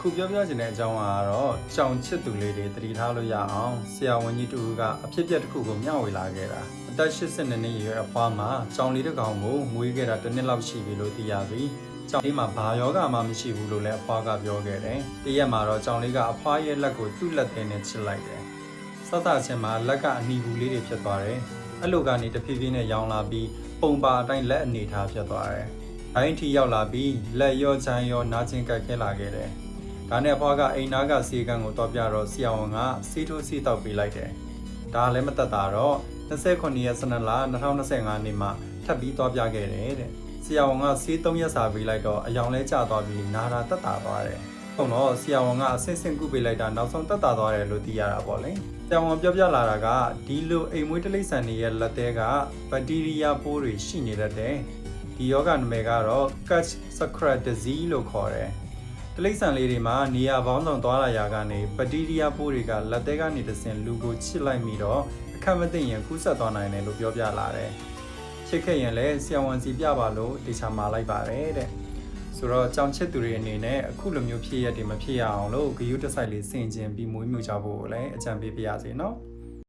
အခုပြောပြချင်တဲ့အကြောင်းကတော့ကြောင်ချစ်သူလေးတွေတတိထားလို့ရအောင်ဆရာဝန်ကြီးတူကအဖြစ်အပျက်တစ်ခုကိုမျှဝေလာခဲ့တာအသက်82နှစ်အရွယ်အဖွားမှာကြောင်လေးတစ်ကောင်ကိုမွေးခဲ့တာတစ်နှစ်လောက်ရှိပြီလို့သိရပြီကြောင်လေးမှာဘာယောဂမှမရှိဘူးလို့လည်းအဖွားကပြောခဲ့တယ်တရက်မှာတော့ကြောင်လေးကအဖွားရဲ့လက်ကိုသူ့လက်ထဲနဲ့ချစ်လိုက်တယ်စသချင်းမှာလက်ကအနီဘူးလေးတွေဖြစ်သွားတယ်အဲ့လိုကနေတဖြည်းဖြည်းနဲ့ရောင်လာပြီးပုံပါအတိုင်းလက်အနေထားဖြစ်သွားတယ်။အဲ့ဒီရောက်လာပြီးလက်ရောချမ်းရောနားချင်းကြိုက်ခဲလာခဲ့တယ်။ဒါနဲ့အဖွားကအိမ်နာကစီကံကိုတော့ပြတော့ဆရာဝန်ကစီးထိုးစီးတောက်ပေးလိုက်တယ်။ဒါလည်းမသက်တာတော့29ရက်12လ2025နှစ်မှာထပ်ပြီးတော့ပြခဲ့တယ်တဲ့။ဆရာဝန်ကစီး3ရက်စာပေးလိုက်တော့အယောင်လဲကျသွားပြီးနာတာတက်တာသွားတယ်။ဟုတ်တော့ဆရာဝန်ကအဆင့်ဆင့်ကုပေးလိုက်တာနောက်ဆုံးတက်တာသွားတယ်လို့သိရတာပေါ့လေ။ဆရာဝန်ပြောပြလာတာကဒီလိုအိမ်မွေးတိရစ္ဆာန်တွေရဲ့လက်သေးကဘက်တီးရီးယားပိုးတွေရှိနေတတ်တယ်။ဒီယောဂနာမည်ကတော့ Kutch Sakrat Disease လို့ခေါ်တယ်။တိရစ္ဆာန်လေးတွေမှာနေရာပေါင်းစုံသွားလာရာကနေဘက်တီးရီးယားပိုးတွေကလက်သေးကနေတစ်ဆင့်လူကိုချစ်လိုက်ပြီးတော့အခက်မသိရင်ကူးစက်သွားနိုင်တယ်လို့ပြောပြလာတယ်။ချစ်ခဲ့ရင်လည်းဆရာဝန်စီပြပါလို့တေချာမှာလိုက်ပါတယ်တဲ့။ဆိုတော့ကြောင်ချစ်သူတွေအနေနဲ့အခုလိုမျိုးဖြစ်ရက်တွေမဖြစ်ရအောင်လို့ဂယုတစိုက်လေးဆင်ကျင်ပြီးမွေးမြူကြဖို့လည်းအကြံပေးပါရစေနော်။